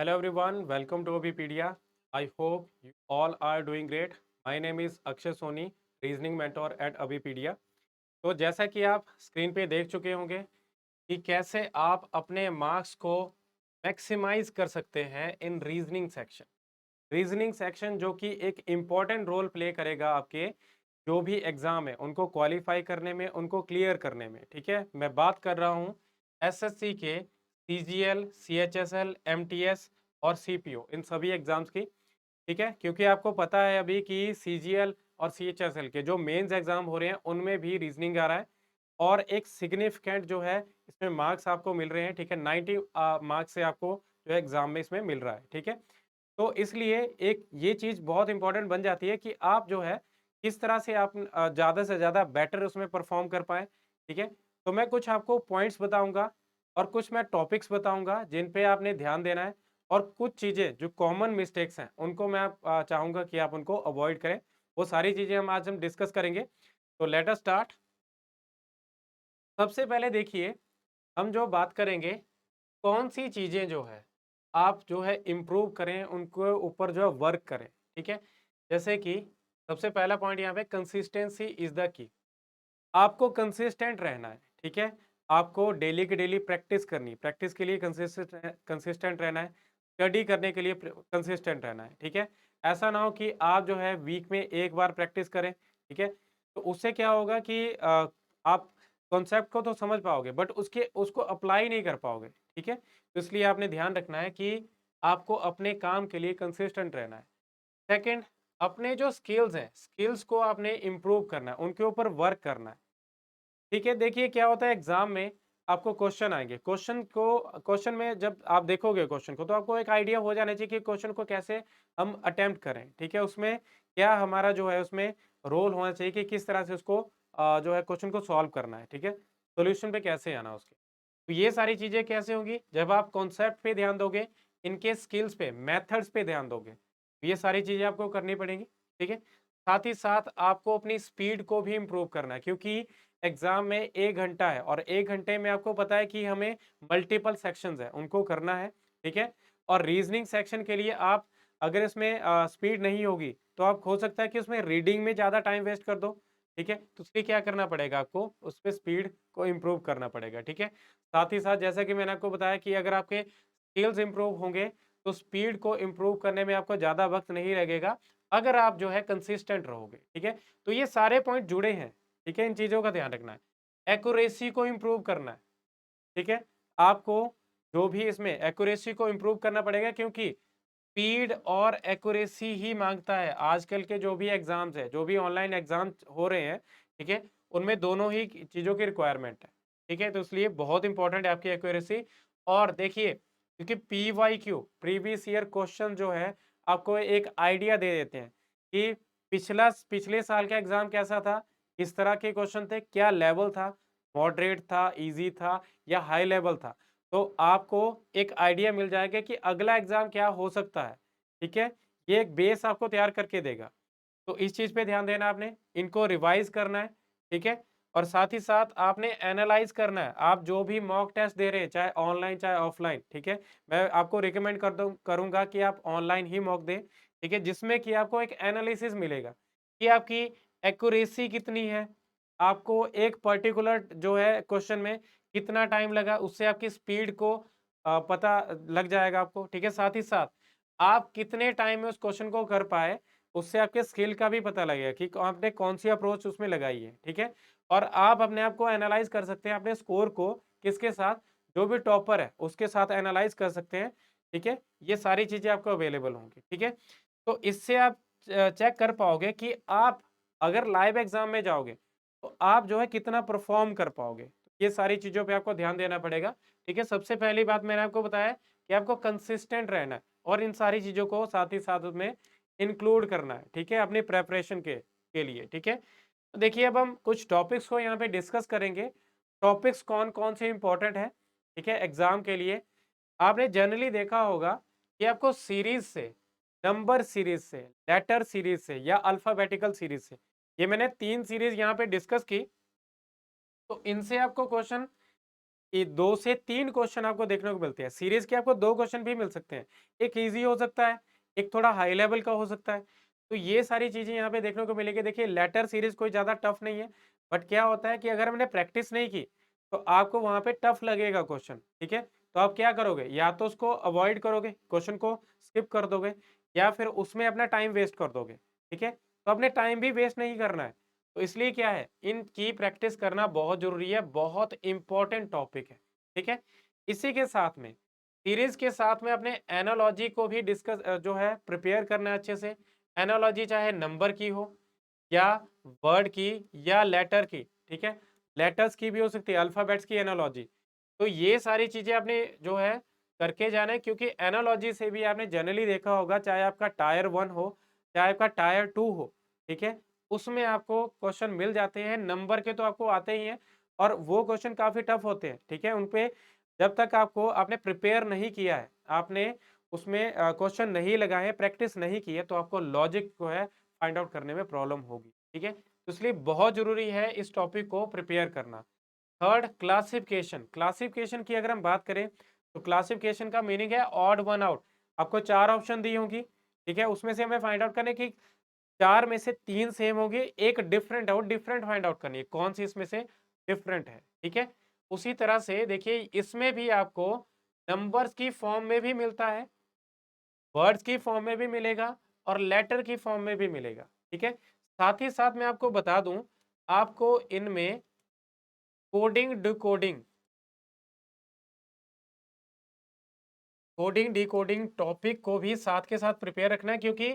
Hello everyone, welcome to Obipedia. I hope you all are doing great. My name is Akshay Soni, reasoning mentor at अबीपीडिया। तो जैसा कि आप screen पे देख चुके होंगे कि कैसे आप अपने मार्क्स को मैक्सिमाइज कर सकते हैं इन रीजनिंग सेक्शन जो कि एक इम्पॉर्टेंट रोल प्ले करेगा आपके जो भी एग्जाम है उनको क्वालिफाई करने में, उनको क्लियर करने में। ठीक है, मैं बात कर रहा हूँ एसएससी के सीजीएल, सीएचएसएल, एमटीएस और सीपीओ इन सभी एग्जाम्स की। ठीक है, क्योंकि आपको पता है अभी कि सीजीएल और सीएचएसएल के जो मेंस एग्जाम हो रहे हैं उनमें भी रीजनिंग आ रहा है और एक सिग्निफिकेंट जो है इसमें मार्क्स आपको मिल रहे हैं। ठीक है, 90 मार्क्स से आपको जो है एग्जाम में इसमें मिल रहा है। ठीक है, तो इसलिए एक ये चीज़ बहुत इंपॉर्टेंट बन जाती है कि आप जो है किस तरह से आप ज़्यादा से ज़्यादा बेटर उसमें परफॉर्म कर पाएँ। ठीक है, तो मैं कुछ आपको पॉइंट्स बताऊँगा और कुछ मैं टॉपिक्स बताऊँगा जिन पे आपने ध्यान देना है और कुछ चीज़ें जो कॉमन मिस्टेक्स हैं उनको मैं चाहूँगा कि आप उनको अवॉइड करें। वो सारी चीज़ें हम डिस्कस करेंगे। तो लेट अस स्टार्ट। सबसे पहले देखिए, हम जो बात करेंगे कौन-सी चीज़ें जो है, आप जो है इम्प्रूव करें, उनको ऊपर जो है वर्क करें, ठीक है? जैसे कि सबसे पहला पॉइंट यहाँ पे कंसिस्टेंसी इज़ द की। आपको कंसिस्टेंट रहना है, ठीक है? आपको डेली की डेली प्रैक्टिस करनी है, प्रैक्टिस के लिए कंसिस्टेंट रहना है, स्टडी करने के लिए कंसिस्टेंट रहना है, ठीक है? ऐसा ना हो कि आप जो है वीक में 1 बार प्रैक्टिस करें, ठीक है? तो उससे क्या होगा कि आप कॉन्सेप्ट को तो समझ पाओगे बट उसके उसको अप्लाई नहीं कर पाओगे, ठीक है? तो इसलिए आपने ध्यान रखना है कि आपको अपने काम के लिए कंसिस्टेंट रहना है। सेकंड, अपने जो स्किल्स हैं, स्किल्स को आपने इम्प्रूव करना है, उनके ऊपर वर्क करना है। ठीक है, देखिए क्या होता है एग्जाम में आपको क्वेश्चन आएंगे, क्वेश्चन में जब आप देखोगे क्वेश्चन को तो आपको एक आइडिया हो जाना चाहिए कि क्वेश्चन को कैसे हम अटेम्प्ट करें। ठीक है, उसमें क्या हमारा जो है उसमें रोल होना चाहिए कि किस तरह से उसको जो है क्वेश्चन को सॉल्व करना है। ठीक है, सोल्यूशन पे कैसे आना उसके। तो ये सारी चीजें कैसे होंगी जब आप कॉन्सेप्ट पे ध्यान दोगे, इनके स्किल्स पे, मेथड्स पे ध्यान दोगे, तो ये सारी चीजें आपको करनी पड़ेंगी। ठीक है, साथ ही साथ आपको अपनी स्पीड को भी इम्प्रूव करना है क्योंकि एग्जाम में 1 घंटा है और 1 घंटे में आपको पता है कि हमें मल्टीपल सेक्शंस हैं, उनको करना है, ठीक है? और रीजनिंग सेक्शन के लिए आप अगर इसमें स्पीड नहीं होगी, तो आप हो सकता है कि उसमें रीडिंग में ज़्यादा टाइम वेस्ट कर दो, ठीक है? तो उसके क्या करना पड़ेगा आपको, उसपे स्पीड को इम्प्रूव करना पड़ेगा, ठीक है? साथ ही साथ जैसा कि मैंने आपको बताया कि अगर आपके स्किल्स इम्प्रूव होंगे, तो स्पीड को इम्प्रूव करने में आपको ज़्यादा वक़्त नहीं लगेगा, अगर आप जो है कंसिस्टेंट रहोगे, ठीक है? तो ये सारे पॉइंट जुड़े हैं। ठीक है, इन चीज़ों का ध्यान रखना है। एक्यूरेसी को इम्प्रूव करना है, ठीक है? आपको जो भी इसमें एक्यूरेसी को इम्प्रूव करना पड़ेगा क्योंकि स्पीड और एक्यूरेसी ही माँगता है। आजकल के जो भी एग्ज़ाम्स हैं, जो भी ऑनलाइन एग्ज़ाम्स हो रहे हैं, ठीक है? उनमें दोनों ही चीज़ों की रिक्वायरमेंट है, ठीक है? तो इसलिए बहुत इंपॉर्टेंट है आपकी एक्यूरेसी। और देखिए, क्योंकि पीवाईक्यू प्रीवियस ईयर क्वेश्चन जो है, आपको एक आइडिया दे देते हैं कि पिछले साल का एग्ज़ाम कैसा था, किस तरह के क्वेश्चन थे, क्या लेवल था, मॉडरेट था, ईज़ी था या हाई लेवल था। तो आपको एक आइडिया मिल जाएगा कि अगला एग्जाम क्या हो सकता है, ठीक है? ये एक बेस आपको तैयार करके देगा। तो इस चीज़ पे ध्यान देना आपने, इनको रिवाइज़ करना है, ठीक है? और साथ ही साथ आपने एनालाइज़ करना है, आप जो भी मॉक टेस्ट दे रहे हैं, चाहे ऑनलाइन चाहे ऑफलाइन, ठीक है? मैं आपको रिकमेंड करूँगा कि आप ऑनलाइन ही मॉक दें, ठीक है? जिसमें कि आपको एक एनालिसिस मिलेगा कि आपकी एक्यूरेसी कितनी है, आपको एक पर्टिकुलर जो है क्वेश्चन में कितना टाइम लगा, उससे आपकी स्पीड को पता लग जाएगा आपको, ठीक है? साथ ही साथ आप कितने टाइम में उस क्वेश्चन को कर पाए, उससे आपके स्किल का भी पता लगेगा कि आपने कौन-सी अप्रोच उसमें लगाई है, ठीक है? और आप अपने आप को एनालाइज़ कर सकते हैं, अपने स्कोर को किसके साथ, जो भी टॉपर है, उसके साथ एनालाइज़ कर सकते हैं, ठीक है? ये सारी चीज़ें आपको अवेलेबल होंगी, ठीक है? तो इससे आप चेक कर पाओगे कि आप अगर लाइव एग्ज़ाम में जाओगे, तो आप जो है कितना परफ़ॉर्म कर पाओगे। ये सारी चीज़ों पे आपको ध्यान देना पड़ेगा, ठीक है? सबसे पहली बात मैंने आपको बताया कि आपको कंसिस्टेंट रहना है और इन सारी चीज़ों को साथ ही साथ उसमें इंक्लूड करना है, ठीक है? अपनी प्रिपरेशन के लिए, ठीक है? तो देखिए अब हम कुछ टॉपिक्स को यहाँ पे डिस्कस करेंगे। टॉपिक्स कौन-कौन से इम्पोर्टेंट हैं, ठीक है? एग्ज़ाम के लिए। आपने जनरली देखा होगा कि आपको सीरीज़ से, नंबर सीरीज़ से, लेटर सीरीज़ से या अल्फ़ाबेटिकल सीरीज़ से, ये मैंने 3 सीरीज़ यहाँ पे डिस्कस की, तो इनसे आपको क्वेश्चन ये 2 से 3 क्वेश्चन आपको देखने को मिलते हैं। सीरीज़ के आपको 2 क्वेश्चन भी मिल सकते हैं। एक ईज़ी हो सकता है, एक थोड़ा हाई लेवल का हो सकता है। तो ये सारी चीज़ें यहाँ पे देखने को मिलेगी। देखिए लेटर सीरीज़ कोई ज़्यादा टफ नहीं है, बट क्या होता है कि अगर हमने प्रैक्टिस नहीं की, तो आपको वहाँ पे टफ लगेगा क्वेश्चन, ठीक है? तो आप क्या करोगे? या तो उसको अवॉइड करोगे, क्वेश्चन को स्किप कर दोगे या फिर उसमें अपना टाइम वेस्ट कर दोगे, ठीक है? तो अपने टाइम भी वेस्ट नहीं करना है। तो इसलिए क्या है, इनकी प्रैक्टिस करना बहुत ज़रूरी है, बहुत इम्पोर्टेंट टॉपिक है, ठीक है? इसी के साथ में सीरीज़ के साथ में अपने एनालॉजी को भी जो है प्रिपेयर करना है अच्छे से। एनालॉजी चाहे नंबर की हो या वर्ड की या लेटर की, ठीक है? लेटर्स की भी हो सकती है, अल्फ़ाबेट्स की एनालॉजी। तो ये सारी चीज़ें आपने जो है करके जाना है क्योंकि एनालॉजी से भी आपने जनरली देखा होगा चाहे आपका टायर 1 हो, चाहे आपका टायर 2 हो, ठीक है? उसमें आपको क्वेश्चन मिल जाते हैं, नंबर के तो आपको आते ही हैं और वो क्वेश्चन काफ़ी टफ होते हैं, ठीक है? उन पे जब तक आपको आपने प्रिपेयर नहीं किया है, आपने उसमें क्वेश्चन नहीं लगाए हैं, प्रैक्टिस नहीं की है, तो आपको लॉजिक जो है फाइंड आउट करने में प्रॉब्लम होगी, ठीक है? तो इसलिए बहुत ज़रूरी है इस टॉपिक को प्रिपेयर करना। थर्ड क्लासिफिकेशन, क्लासिफिकेशन की अगर हम बात करें, तो क्लासिफिकेशन का मीनिंग है ऑड वन आउट। आपको 4 ऑप्शन दी होंगी, ठीक है? उसमें से हमें फाइंड आउट करना है कि 4 में से 3 सेम होंगे, एक डिफरेंट है, वो डिफरेंट फाइंड आउट करनी है, कौन-सी इसमें से डिफरेंट है, ठीक है? उसी तरह से देखिए इसमें भी आपको नंबर्स की फॉर्म में भी मिलता है, वर्ड्स की फॉर्म में भी मिलेगा और लेटर की फॉर्म में भी मिलेगा, ठीक है? साथ ही साथ मैं आपको बता दूं, आपको इनमें coding, decoding, coding, decoding topic को भी साथ के साथ प्रिपेयर रखना है क्योंकि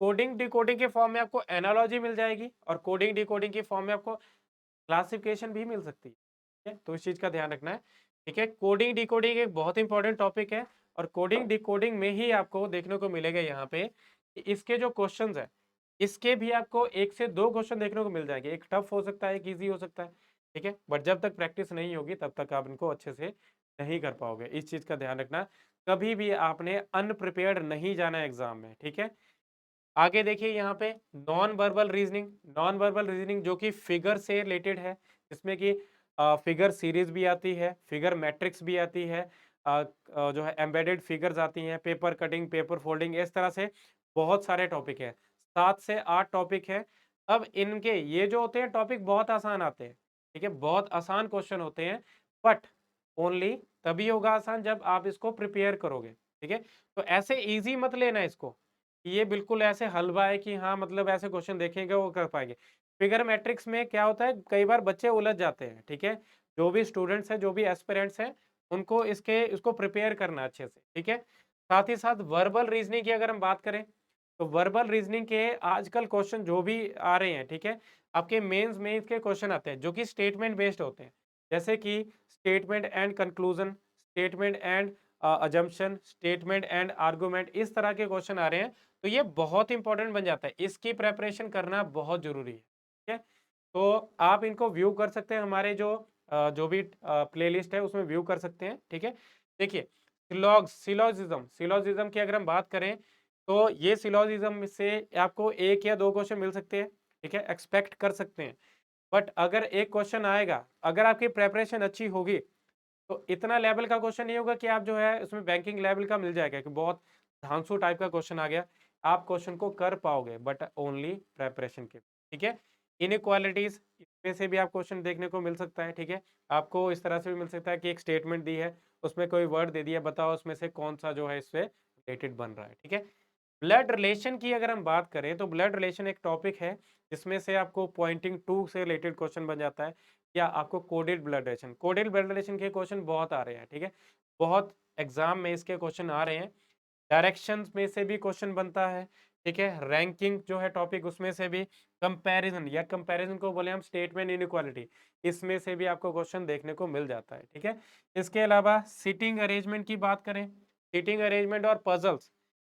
कोडिंग, डिकोडिंग के फॉर्म में आपको एनालॉजी मिल जाएगी और कोडिंग, डिकोडिंग के फॉर्म में आपको क्लासिफिकेशन भी मिल सकती है, ठीक है? तो इस चीज़ का ध्यान रखना है, ठीक है? कोडिंग, डिकोडिंग एक बहुत इंपॉर्टेंट टॉपिक है और कोडिंग, डिकोडिंग में ही आपको देखने को मिलेगा यहाँ पे कि इसके जो क्वेश्चंस हैं, इसके भी आपको 1 से 2 क्वेश्चन देखने को मिल जाएँगे। एक टफ हो सकता है, एक ईज़ी हो सकता है, ठीक है? बट जब तक प्रैक्टिस नहीं होगी तब तक आप इनको अच्छे से नहीं कर पाओगे। इस चीज़ का ध्यान रखना, कभी भी आपने अनप्रिपेयर्ड नहीं जाना है एग्ज़ाम में, ठीक है? आगे देखिए यहाँ पे non verbal reasoning, non verbal reasoning जो कि फिगर से रिलेटेड है, जिसमें कि फिगर सीरीज भी आती है, फिगर मैट्रिक्स भी आती है, जो है एम्बेडेड फिगर्स आती हैं, पेपर कटिंग, पेपर फोल्डिंग, इस तरह से बहुत सारे टॉपिक हैं, 7 से 8 टॉपिक है। अब इनके ये जो होते हैं टॉपिक बहुत आसान आते हैं, ठीक है, बहुत आसान क्वेश्चन होते हैं, बट ओनली तभी होगा आसान जब आप इसको प्रिपेयर करोगे, ठीक है? तो ऐसे इजी मत लेना इसको, ये बिल्कुल ऐसे हलवा है कि हाँ, मतलब ऐसे क्वेश्चन देखेंगे वो कर पाएँगे। फिगर मैट्रिक्स में क्या होता है, कई बार बच्चे उलझ जाते हैं, ठीक है? जो भी स्टूडेंट्स हैं, जो भी एस्पिरेंट्स हैं, उनको इसको प्रिपेयर करना अच्छे से, ठीक है? साथ ही साथ वर्बल रीज़निंग की अगर हम बात करें, तो वर्बल रीज़निंग के आजकल क्वेश्चन जो भी आ रहे हैं, ठीक है? आपके मेंस में इसके क्वेश्चन आते हैं, जो कि स्टेटमेंट बेस्ड होते हैं। जैसे कि statement and conclusion, statement and assumption, statement and argument, इस तरह के क्वेश्चन आ रहे हैं। तो ये बहुत इंपॉर्टेंट बन जाता है, इसकी प्रिपरेशन करना बहुत ज़रूरी है, ठीक है? तो आप इनको व्यू कर सकते हैं हमारे जो भी प्लेलिस्ट है उसमें व्यू कर सकते हैं, ठीक है? देखिए सिलॉजिज़्म की अगर हम बात करें, तो ये सिलॉजिज़्म से आपको 1 या 2 क्वेश्चन मिल सकते हैं, ठीक है? एक्सपेक्ट कर सकते हैं। बट अगर एक क्वेश्चन आएगा, अगर आपकी प्रिपरेशन अच्छी होगी, तो इतना लेवल का क्वेश्चन नहीं होगा कि आप जो है उसमें बैंकिंग लेवल का मिल जाएगा कि बहुत धांसू टाइप का क्वेश्चन आ गया, आप क्वेश्चन को कर पाओगे बट ओनली प्रिपरेशन के, ठीक है? इनइक्वालिटीज, इसमें से भी आप क्वेश्चन देखने को मिल सकता है, ठीक है? आपको इस तरह से भी मिल सकता है कि एक स्टेटमेंट दी है, उसमें कोई वर्ड दे दिया, बताओ उसमें से कौन सा जो है इससे रिलेटेड बन रहा है, ठीक है? ब्लड रिलेशन की अगर हम बात करें, तो ब्लड रिलेशन एक टॉपिक है जिसमें से आपको पॉइंटिंग टू से रिलेटेड क्वेश्चन बन जाता है, या आपको कोडेड ब्लड रिलेशन के क्वेश्चन बहुत आ रहे हैं, ठीक है? बहुत एग्जाम में इसके क्वेश्चन आ रहे हैं। डायरेक्शंस में से भी क्वेश्चन बनता है, ठीक है? रैंकिंग जो है टॉपिक, उसमें से भी कंपैरिजन, या कंपैरिजन को बोले हम स्टेटमेंट इनइक्वालिटी, इसमें से भी आपको क्वेश्चन देखने को मिल जाता है, ठीक है? इसके अलावा सीटिंग अरेंजमेंट की बात करें, सीटिंग अरेंजमेंट और पजल्स,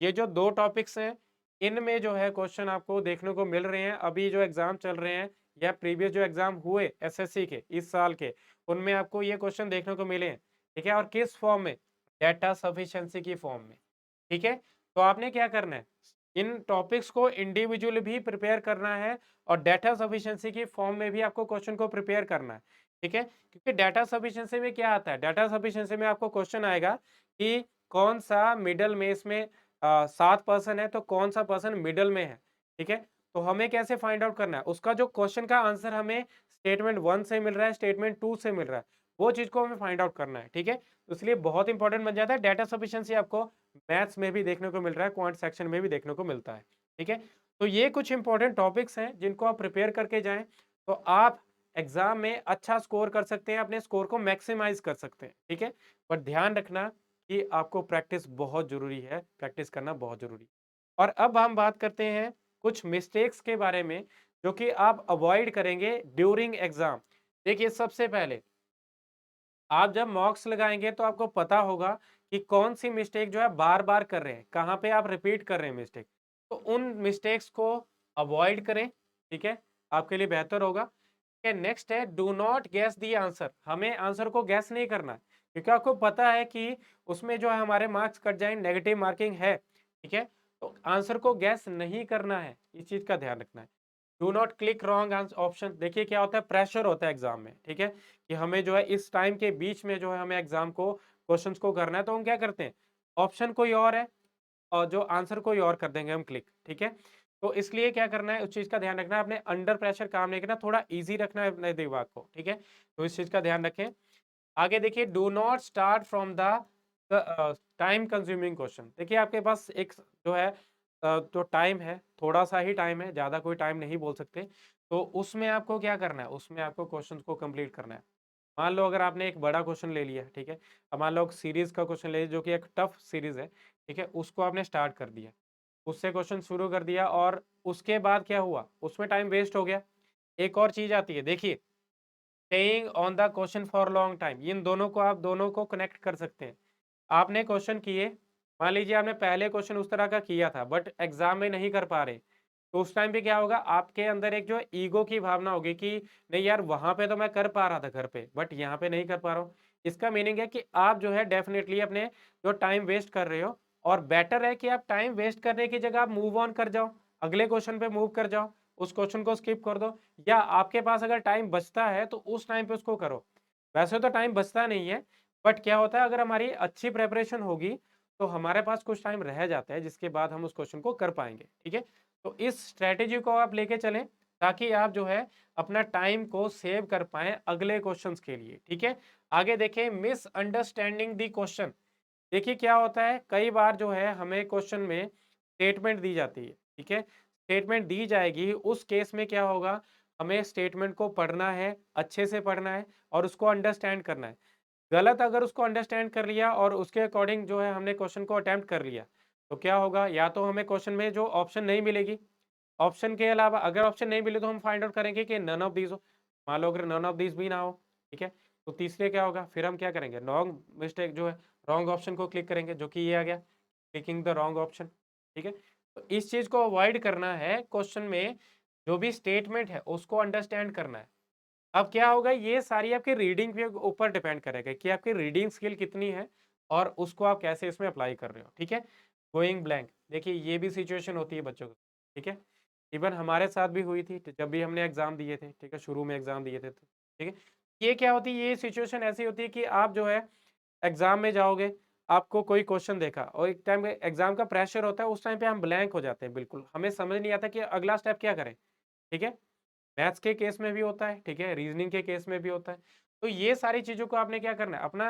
ये जो 2 टॉपिक्स हैं, इनमें जो है क्वेश्चन आपको देखने को मिल रहे हैं। अभी जो एग्ज़ाम चल रहे हैं या प्रीवियस जो एग्ज़ाम हुए एसएससी के इस साल के, उनमें आपको ये क्वेश्चन देखने को मिले हैं, ठीक है? और किस फॉर्म में? डेटा सफिशिएंसी की फॉर्म में, ठीक है? तो आपने क्या करना है? इन टॉपिक्स को इंडिविजुअली भी प्रिपेयर करना है और डेटा सफिशिएंसी की फॉर्म में भी आपको क्वेश्चन को प्रिपेयर करना है, ठीक है? क्योंकि डेटा सफिशिएंसी में क्या आता है? डेटा सफिशिएंसी में आपको क्वेश्चन आएगा कि कौन-सा मिडल में इसमें 7 पर्सन है तो कौन-सा पर्सन मिडल में है, ठीक है? तो हमें कैसे फाइंड आउट करना है? उसका जो क्वेश्चन का आंसर हमें स्टेटमेंट 1 से मिल रहा है, स्टेटमेंट 2 से मिल रहा है, वो चीज़ को हमें फाइंड आउट करना है, ठीक है? तो इसलिए बहुत इंपॉर्टेंट बन जाता है डेटा सफिशिएंसी आपको मैथ्स में भी देखने को मिल रहा है, क्वांट सेक्शन में भी देखने को मिलता है, ठीक है? तो ये कुछ इंपॉर्टेंट टॉपिक्स हैं जिनको आप प्रिपेयर करके जाएँ, तो आप एग्ज़ाम में अच्छा स्कोर कर सकते हैं, अपने स्कोर को मैक्सिमाइज़ कर सकते हैं, ठीक है? बट ध्यान रखना कि आपको प्रैक्टिस बहुत ज़रूरी है, प्रैक्टिस करना बहुत ज़रूरी है। और अब हम बात करते हैं कुछ मिस्टेक्स के बारे में, जो कि आप अवॉइड करेंगे ड्यूरिंग एग्ज़ाम। देखिए, सबसे पहले आप जब मॉक्स लगाएँगे तो आपको पता होगा कि कौन-सी मिस्टेक जो है बार-बार कर रहे हैं, कहाँ पे आप रिपीट कर रहे हैं मिस्टेक। तो उन मिस्टेक्स को अवॉइड करें, ठीक है? आपके लिए बेहतर होगा। ठीक है, नेक्स्ट है do not guess the answer. हमें आंसर को गेस नहीं करना है, क्योंकि आपको पता है कि उसमें जो है हमारे मार्क्स कट जाएँगे, नेगेटिव मार्किंग है, ठीक है? तो आंसर को गेस नहीं करना है, इस चीज़ का ध्यान रखना है। Do not click wrong option. देखिए क्या होता है, प्रेशर होता है एग्जाम में, ठीक है, कि हमें जो है इस टाइम के बीच में जो है हमें एग्जाम को क्वेश्चंस को करना है, तो हम क्या करते हैं, ऑप्शन कोई और है और जो आंसर कोई और कर देंगे हम क्लिक, ठीक है? तो इसलिए क्या करना है, उस चीज़ का ध्यान रखना है, अपने अंडर प्रेशर काम नहीं करना, थोड़ा ईज़ी रखना है अपने दिमाग को, ठीक है? तो इस चीज़ का ध्यान रखें। आगे देखिए, do not start from the time consuming question. देखिए आपके पास एक जो है जो टाइम है, थोड़ा-सा ही टाइम है, ज़्यादा कोई टाइम नहीं बोल सकते। तो उसमें आपको क्या करना है, उसमें आपको क्वेश्चंस को कंप्लीट करना है। मान लो अगर आपने एक बड़ा क्वेश्चन ले लिया, ठीक है? अब मान लो सीरीज़ का क्वेश्चन ले जो कि एक टफ सीरीज़ है, ठीक है? उसको आपने स्टार्ट कर दिया, उससे क्वेश्चन शुरू कर दिया और उसके बाद क्या हुआ? उसमें टाइम वेस्ट हो गया। एक और चीज़ आती है, देखिए, staying on the question for long time. इन दोनों को आप दोनों को कनेक्ट कर सकते हैं। आपने क्वेश्चन किए, मान लीजिए आपने पहले क्वेश्चन उस तरह का किया था बट एग्जाम में नहीं कर पा रहे, तो उस टाइम पे क्या होगा, आपके अंदर एक जो ईगो की भावना होगी कि नहीं यार, वहां पे तो मैं कर पा रहा था घर पे, बट यहाँ पे नहीं कर पा रहा हूँ। इसका मीनिंग है कि आप जो है डेफिनेटली अपने जो टाइम वेस्ट कर रहे हो, और बेटर है कि आप टाइम वेस्ट करने की जगह आप मूव ऑन कर जाओ, अगले क्वेश्चन पे मूव कर जाओ, उस क्वेश्चन को स्किप कर दो, या आपके पास अगर टाइम बचता है तो उस टाइम पे उसको करो। वैसे तो टाइम बचता नहीं है, बट क्या होता है, अगर हमारी अच्छी प्रिपरेशन होगी तो हमारे पास कुछ टाइम रह जाता है जिसके बाद हम उस क्वेश्चन को कर पाएंगे, ठीक है? तो इस स्ट्रेटेजी को आप लेके चलें, ताकि आप जो है अपना टाइम को सेव कर पाएं अगले क्वेश्चंस के लिए, ठीक है? आगे देखें, मिसअंडरस्टैंडिंग द क्वेश्चन। देखिए क्या होता है, कई बार जो है हमें क्वेश्चन में स्टेटमेंट दी जाती है, ठीक है? स्टेटमेंट दी जाएगी, उस केस में क्या होगा, हमें स्टेटमेंट को पढ़ना है, अच्छे से पढ़ना है और उसको अंडरस्टैंड करना है। गलत अगर उसको अंडरस्टैंड कर लिया और उसके अकॉर्डिंग जो है हमने क्वेश्चन को अटेम्प्ट कर लिया, तो क्या होगा, या तो हमें क्वेश्चन में जो ऑप्शन नहीं मिलेगी, ऑप्शन के अलावा अगर ऑप्शन नहीं मिले तो हम फाइंड आउट करेंगे कि नन ऑफ दीज हो। मान लो अगर नन ऑफ दीज भी ना हो, ठीक है, तो तीसरे क्या होगा, फिर हम क्या करेंगे, रॉन्ग मिस्टेक जो है, रॉन्ग ऑप्शन को क्लिक करेंगे, जो कि ये आ गया, क्लिकिंग द रॉन्ग ऑप्शन, ठीक है? तो इस चीज को अवॉइड करना है, क्वेश्चन में जो भी स्टेटमेंट है उसको अंडरस्टैंड करना है। अब क्या होगा, ये सारी आपकी रीडिंग के ऊपर डिपेंड करेगा कि आपकी रीडिंग स्किल कितनी है और उसको आप कैसे इसमें अप्लाई कर रहे हो, ठीक है? गोइंग ब्लैंक, देखिए ये भी सिचुएशन होती है बच्चों को, ठीक है? इवन हमारे साथ भी हुई थी जब भी हमने एग्जाम दिए थे, ठीक है, शुरू में एग्जाम दिए थे तो, ठीक है? ये क्या होती है, ये सिचुएशन ऐसी होती है कि आप जो है एग्जाम में जाओगे, आपको कोई क्वेश्चन देखा और एक टाइम एग्जाम का प्रेशर होता है, उस टाइम पे हम ब्लैंक हो जाते हैं, बिल्कुल हमें समझ नहीं आता कि अगला स्टेप क्या करें, ठीक है? मैथ्स के केस में भी होता है, ठीक है? रीज़निंग के केस में भी होता है। तो ये सारी चीज़ों को आपने क्या करना है, अपना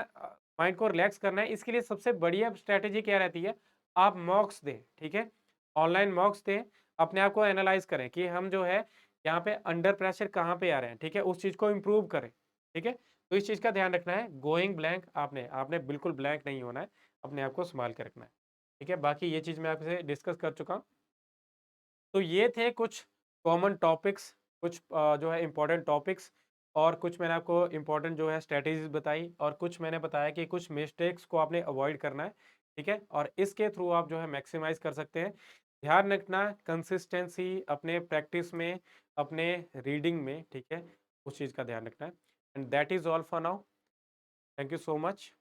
माइंड को रिलैक्स करना है। इसके लिए सबसे बढ़िया स्ट्रैटेजी क्या रहती है, आप मॉक्स दें, ठीक है? ऑनलाइन मॉक्स दें, अपने आप को एनालाइज़ करें कि हम जो है यहाँ पे अंडर प्रेशर कहाँ पे आ रहे हैं, ठीक है? उस चीज़ को इम्प्रूव करें, ठीक है? तो इस चीज़ का ध्यान रखना है, गोइंग ब्लैंक आपने आपने बिल्कुल ब्लैंक नहीं होना है, अपने आप को सँभाल के रखना है, ठीक है? बाकी ये चीज़ मैं आपसे डिस्कस कर चुका हूँ। तो ये थे कुछ कॉमन टॉपिक्स, कुछ जो है इम्पोर्टेंट टॉपिक्स, और कुछ मैंने आपको इम्पोर्टेंट जो है स्ट्रैटेजीज़ बताई, और कुछ मैंने बताया कि कुछ मिस्टेक्स को आपने अवॉइड करना है, ठीक है? और इसके थ्रू आप जो है मैक्सिमाइज़ कर सकते हैं। ध्यान रखना कंसिस्टेंसी अपने प्रैक्टिस में, अपने रीडिंग में, ठीक है? उस चीज़ का ध्यान रखना है। And that is all for now. Thank you so much.